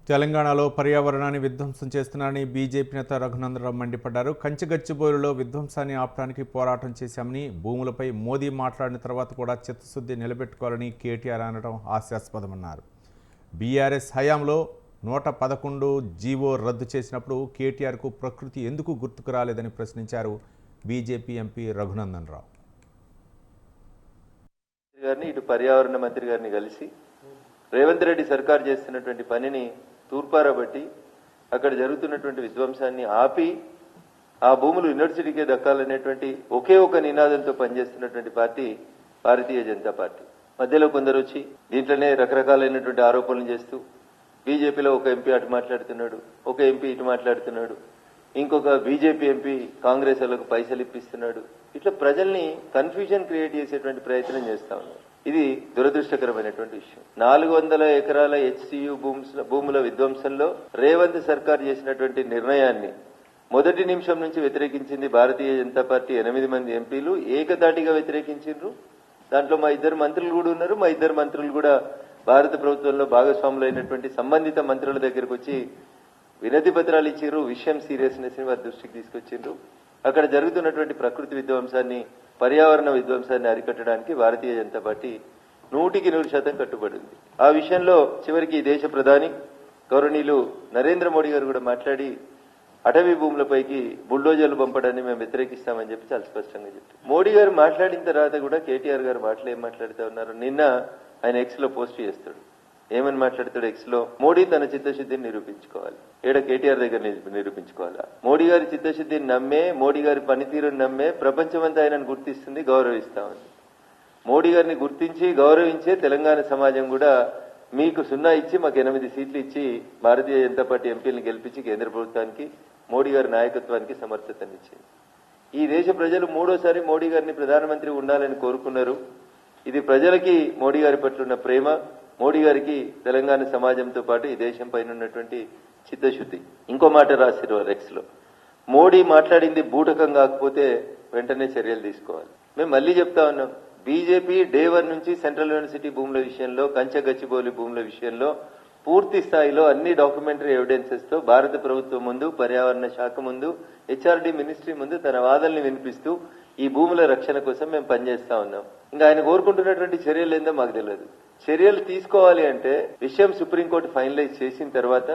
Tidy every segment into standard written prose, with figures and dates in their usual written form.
తెలంగాణలో పర్యావరణాన్ని విధ్వంసం చేస్తున్నారని బీజేపీ నేత రఘునందనరావు మండిపడ్డారు. కంచిగచ్చిబౌలిలో విధ్వంసాన్ని ఆపడానికి పోరాటం చేశామని, భూములపై మోదీ మాట్లాడిన తర్వాత కూడా చిత్తశుద్ధి నిలబెట్టుకోవాలని కేటీఆర్ అనడం హాస్యాస్పదమన్నారు. బీఆర్ఎస్ హయాంలో 111 జీవో రద్దు చేసినప్పుడు కేటీఆర్కు ప్రకృతి ఎందుకు గుర్తుకు రాలేదని ప్రశ్నించారు బీజేపీ ఎంపీ రఘునందనరావు. ఇటు పర్యావరణ మంత్రి గారిని కలిసి రేవంత్ రెడ్డి సర్కార్ చేస్తున్నటువంటి పనిని తూర్పారబట్టి అక్కడ జరుగుతున్నటువంటి విధ్వంసాన్ని ఆపి ఆ భూములు యూనివర్సిటీకే దక్కాలనేటువంటి ఒకే ఒక నినాదంతో పనిచేస్తున్నటువంటి పార్టీ భారతీయ జనతా పార్టీ. మధ్యలో కొందరు వచ్చి దీంట్లోనే రకరకాలైనటువంటి ఆరోపణలు చేస్తూ బీజేపీలో ఒక ఎంపీ అటు మాట్లాడుతున్నాడు, ఒక ఎంపీ ఇటు మాట్లాడుతున్నాడు, ఇంకొక బీజేపీ ఎంపీ కాంగ్రెస్ వాళ్ళకు పైసలు ఇప్పిస్తున్నాడు. ఇట్లా ప్రజల్ని కన్ఫ్యూజన్ క్రియేట్ చేసేటువంటి ప్రయత్నం చేస్తా ఉన్నారు. ఇది దురదృష్టకరమైనటువంటి విషయం. 400 ఎకరాల హెచ్సియు భూముల విధ్వంసంలో రేవంత్ సర్కార్ చేసినటువంటి నిర్ణయాన్ని మొదటి నిమిషం నుంచి వ్యతిరేకించింది భారతీయ జనతా పార్టీ 8 మంది ఎంపీలు ఏకతాటిగా వ్యతిరేకించారు. దాంట్లో మా 2 మంత్రులు కూడా ఉన్నారు. మా 2 మంత్రులు కూడా భారత ప్రభుత్వంలో భాగస్వాములైనటువంటి సంబంధిత మంత్రుల దగ్గరకు వచ్చి వినతి పత్రాలు ఇచ్చారు. విషయం సీరియస్నెస్ ని వారి దృష్టికి తీసుకొచ్చిండ్రు. అక్కడ జరుగుతున్నటువంటి ప్రకృతి విధ్వంసాన్ని, పర్యావరణ విధ్వంసాన్ని అరికట్టడానికి భారతీయ జనతా పార్టీ 100% కట్టుబడింది. ఆ విషయంలో చివరికి దేశ ప్రధాని గౌరవనీయులు నరేంద్ర మోడీ గారు కూడా మాట్లాడి అటవీ భూములపైకి బుల్డోజర్లు పంపడాన్ని మేము వ్యతిరేకిస్తామని చెప్పి చాలా స్పష్టంగా చెప్పారు. మోడీ గారు మాట్లాడిన తర్వాత కూడా కేటీఆర్ గారు మాటలు ఏం మాట్లాడుతూ ఉన్నారు? నిన్న ఆయన ఎక్స్ లో పోస్ట్ చేస్తాడు. ఏమని మాట్లాడతాడు ఎక్స్ లో? మోడీ తన చిత్తశుద్ధిని నిరూపించుకోవాలి. ఏడ కేటీఆర్ దగ్గర నిరూపించుకోవాలా? మోడీ గారి చిత్తశుద్ధిని నమ్మే, మోడీ గారి పనితీరుని నమ్మే ప్రపంచమంతా ఆయనను గుర్తిస్తుంది, గౌరవిస్తామని. మోడీ గారిని గుర్తించి గౌరవించే తెలంగాణ సమాజం కూడా మీకు 0 ఇచ్చి మాకు 8 సీట్లు ఇచ్చి భారతీయ జనతా పార్టీ ఎంపీలను గెలిపించి కేంద్ర ప్రభుత్వానికి, మోడీ గారి నాయకత్వానికి సమర్థతనిచ్చింది. ఈ దేశ ప్రజలు 3వసారి మోడీ గారిని ప్రధానమంత్రి ఉండాలని కోరుకున్నారు. ఇది ప్రజలకి మోడీ గారి పట్ల ఉన్న ప్రేమ, మోడీ గారికి తెలంగాణ సమాజంతో పాటు ఈ దేశం పైన ఉన్నటువంటి చిత్తశుద్ధి. ఇంకో మాట రాసిరు ఎక్స్ లో, మోడీ మాట్లాడింది బూటకం కాకపోతే వెంటనే చర్యలు తీసుకోవాలి. మేము మళ్లీ చెప్తా ఉన్నాం, బీజేపీ డే 1 నుంచి సెంట్రల్ యూనివర్సిటీ భూముల విషయంలో, కంచగచ్చిబౌలి భూముల విషయంలో పూర్తి స్థాయిలో అన్ని డాక్యుమెంటరీ ఎవిడెన్సెస్ తో భారత ప్రభుత్వం ముందు, పర్యావరణ శాఖ ముందు, హెచ్ఆర్డీ మినిస్ట్రీ ముందు తన వాదనల్ని వినిపిస్తూ ఈ భూముల రక్షణ కోసం మేము పనిచేస్తా ఉన్నాం. ఇంకా ఆయన కోరుకుంటున్నటువంటి చర్యలు ఏందో మాకు తెలియదు. చర్యలు తీసుకోవాలి అంటే విషయం సుప్రీంకోర్టు ఫైనలైజ్ చేసిన తర్వాత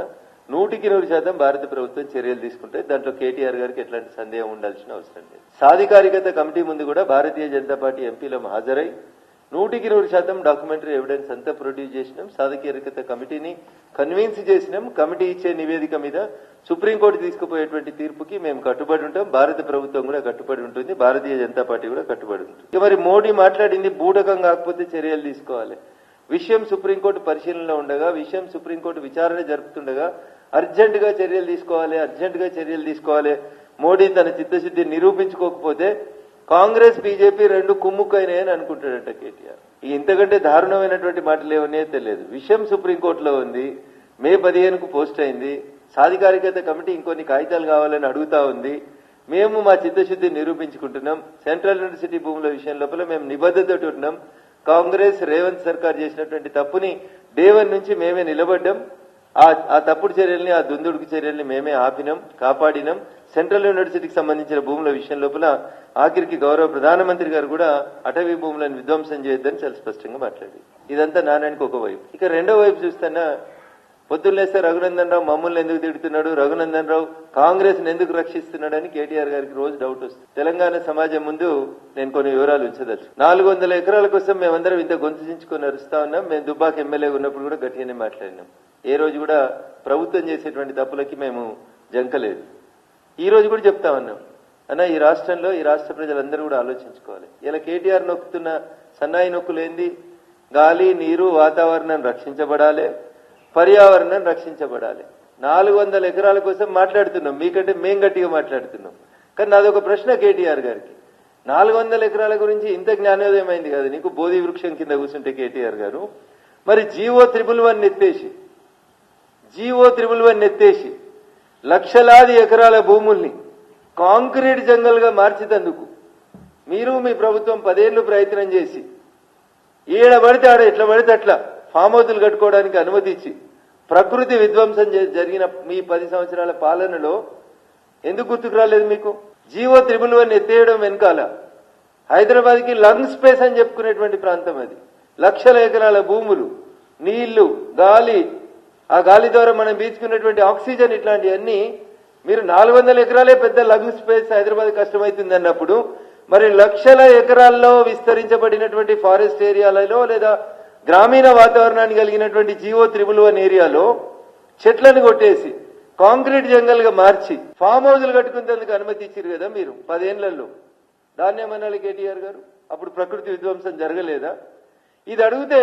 100% భారత ప్రభుత్వం చర్యలు తీసుకుంటే దాంట్లో కేటీఆర్ గారికి ఎట్లాంటి సందేహం ఉండాల్సిన అవసరం లేదు. సాధికారికత కమిటీ ముందు కూడా భారతీయ జనతా పార్టీ ఎంపీలం హాజరై 100% డాక్యుమెంటరీ ఎవిడెన్స్ అంతా ప్రొడ్యూస్ చేసినాం. సాధికారికత కమిటీని కన్విన్స్ చేసినాం. కమిటీ ఇచ్చే నివేదిక మీద సుప్రీంకోర్టు తీసుకుపోయేటువంటి తీర్పుకి మేము కట్టుబడి ఉంటాం. భారత ప్రభుత్వం కూడా కట్టుబడి ఉంటుంది. భారతీయ జనతా పార్టీ కూడా కట్టుబడి ఉంటుంది. మరి మోడీ మాట్లాడింది బూటకం కాకపోతే చర్యలు తీసుకోవాలి. విషయం సుప్రీంకోర్టు పరిశీలనలో ఉండగా, విషయం సుప్రీంకోర్టు విచారణ జరుపుతుండగా అర్జెంటుగా చర్యలు తీసుకోవాలి. మోడీ తన చిత్తశుద్ధిని నిరూపించుకోకపోతే కాంగ్రెస్ బీజేపీ 2 కుమ్ముకైనాయని అనుకుంటాడంట కేటీఆర్. ఇంతకంటే దారుణమైనటువంటి మాటలు ఏమన్నాయో తెలియదు. విషయం సుప్రీంకోర్టులో ఉంది, మే 15కు పోస్ట్ అయింది. సాధికారికత కమిటీ ఇంకొన్ని కాగితాలు కావాలని అడుగుతా ఉంది. మేము మా చిత్తశుద్ధిని నిరూపించుకుంటున్నాం. సెంట్రల్ యూనివర్సిటీ భూముల విషయం లోపల మేము నిబద్ధతతో ఉన్నాం. కాంగ్రెస్ రేవంత్ సర్కార్ చేసినటువంటి తప్పుని డే 1 నుంచి మేమే నిలబడ్డాం. ఆ తప్పుడు చర్యల్ని, ఆ దుందుడుకు చర్యల్ని మేమే ఆపినాం, కాపాడినాం. సెంట్రల్ యూనివర్సిటీకి సంబంధించిన భూముల విషయం లోపల ఆఖరికి గౌరవ ప్రధానమంత్రి గారు కూడా అటవీ భూములను విధ్వంసం చేయొద్దని చాలా స్పష్టంగా మాట్లాడి, ఇదంతా నానానికి ఒక వైపు. ఇక రెండో వైపు చూస్తున్నా పొద్దున్నేస్తే రఘునందనరావు మమ్మల్ని ఎందుకు తిడుతున్నాడు, రఘునందనరావు కాంగ్రెస్ ని ఎందుకు రక్షిస్తున్నాడని కేటీఆర్ గారికి రోజు డౌట్ వస్తుంది. తెలంగాణ సమాజం ముందు నేను కొన్ని వివరాలు ఉంచదచ్చు. 400 ఎకరాల కోసం మేమందరం ఇంత గొంతు చించుకొని అరుస్తా ఉన్నాం. మేము దుబ్బాక ఎమ్మెల్యే ఉన్నప్పుడు కూడా గట్టిగానే మాట్లాడినాం. ఏ రోజు కూడా ప్రభుత్వం చేసేటువంటి తప్పులకి మేము జంకలేదు. ఈ రోజు కూడా చెప్తా ఉన్నాం, అన్న ఈ రాష్ట్రంలో ఈ రాష్ట్ర ప్రజలందరూ కూడా ఆలోచించుకోవాలి. ఇలా కేటీఆర్ నొక్కుతున్న సన్నాయి నొక్కులేంది? గాలి, నీరు, వాతావరణం రక్షించబడాలి, పర్యావరణం రక్షించబడాలి. 400 ఎకరాల కోసం మాట్లాడుతున్నాం, మీకంటే మేం గట్టిగా మాట్లాడుతున్నాం. కానీ నాదొక ప్రశ్న కేటీఆర్ గారికి, 400 ఎకరాల గురించి ఇంత జ్ఞానోదయం అయింది కదా నీకు బోధి వృక్షం కింద కూర్చుంటే కేటీఆర్ గారు, మరి జీవో 111 ఎత్తేసి లక్షలాది ఎకరాల భూముల్ని కాంక్రీట్ జంగల్ గా మార్చినందుకు మీరు మీ ప్రభుత్వం 10 ఏళ్లు ప్రయత్నం చేసి ఏడ పడితే ఆడ ఎట్లా పడితే అట్లా ఫామ్ హౌస్లు కట్టుకోవడానికి అనుమతి ఇచ్చి ప్రకృతి విధ్వంసం జరిగిన మీ 10 సంవత్సరాల పాలనలో ఎందుకు గుర్తుకు రాలేదు మీకు? జీవో 111 ఎత్తేయడం వెనకాల హైదరాబాద్కి లంగ్ స్పేస్ అని చెప్పుకునేటువంటి ప్రాంతం అది. లక్షల ఎకరాల భూములు, నీళ్లు, గాలి, ఆ గాలి ద్వారా మనం పీల్చుకున్నటువంటి ఆక్సిజన్, ఇట్లాంటివన్నీ మీరు 400 ఎకరాలే పెద్ద లంగ్ స్పేస్ హైదరాబాద్ కష్టమైతుంది అన్నప్పుడు మరి లక్షల ఎకరాల్లో విస్తరించబడినటువంటి ఫారెస్ట్ ఏరియాలలో లేదా గ్రామీణ వాతావరణాన్ని కలిగినటువంటి జీవో 111 ఏరియాలో చెట్లను కొట్టేసి కాంక్రీట్ జంగల్ గా మార్చి ఫామ్ హౌజులు కట్టుకునేందుకు అనుమతి ఇచ్చారు కదా మీరు 10 ఏళ్లలో. దాన్ని ఏమనాలి కేటీఆర్ గారు? అప్పుడు ప్రకృతి విధ్వంసం జరగలేదా? ఇది అడిగితే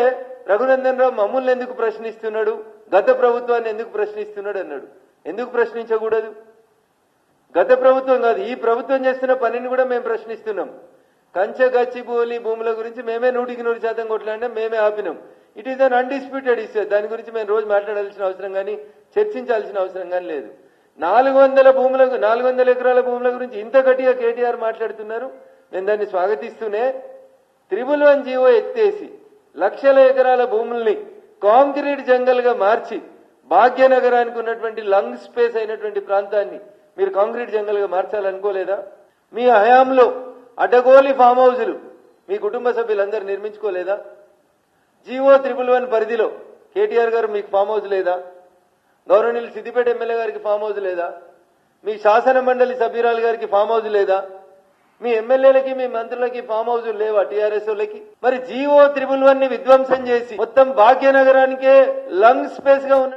రఘునందన్ రావు మమ్మల్ని ఎందుకు ప్రశ్నిస్తున్నాడు, గత ప్రభుత్వాన్ని ఎందుకు ప్రశ్నిస్తున్నాడు అన్నాడు. ఎందుకు ప్రశ్నించకూడదు? గత ప్రభుత్వం కాదు, ఈ ప్రభుత్వం చేస్తున్న పనిని కూడా మేము ప్రశ్నిస్తున్నాం. కంచె గచ్చిబౌలి భూముల గురించి మేమే 100% కొట్లాడినా, మేమే ఆపినాం. It is an undisputed issue. దాని గురించి మేము రోజు మాట్లాడాల్సిన అవసరం కానీ చర్చించాల్సిన అవసరం కానీ లేదు. 400 ఎకరాల భూముల గురించి ఇంత గట్టిగా కేటీఆర్ మాట్లాడుతున్నారు. నేను దాన్ని స్వాగతిస్తూనే 111 జీవో ఎత్తేసి లక్షల ఎకరాల భూముల్ని కాంక్రీట్ జంగల్ గా మార్చి భాగ్యనగరానికి ఉన్నటువంటి లంగ్ స్పేస్ అయినటువంటి ప్రాంతాన్ని మీరు కాంక్రీట్ జంగల్ గా మార్చాలనుకోలేదా? మీ హయాంలో అడ్డగోలి ఫామ్ హౌజులు మీ కుటుంబ సభ్యులందరూ నిర్మించుకోలేదా? జీవో 111 పరిధిలో కేటీఆర్ గారు మీకు ఫామ్ హౌస్ లేదా? గౌరవనీయులు సిద్దిపేట ఎమ్మెల్యే గారికి ఫామ్ హౌస్ లేదా? మీ శాసన మండలి సభ్యురాలు గారికి ఫామ్ హౌస్ లేదా? మీ ఎమ్మెల్యేలకి, మీ మంత్రులకి ఫామ్ హౌస్ లేవా? టీఆర్ఎస్ వాళ్ళకి. మరి జీవో 111 విధ్వంసం చేసి మొత్తం భాగ్యనగరానికే లంగ్ స్పేస్ గా ఉన్న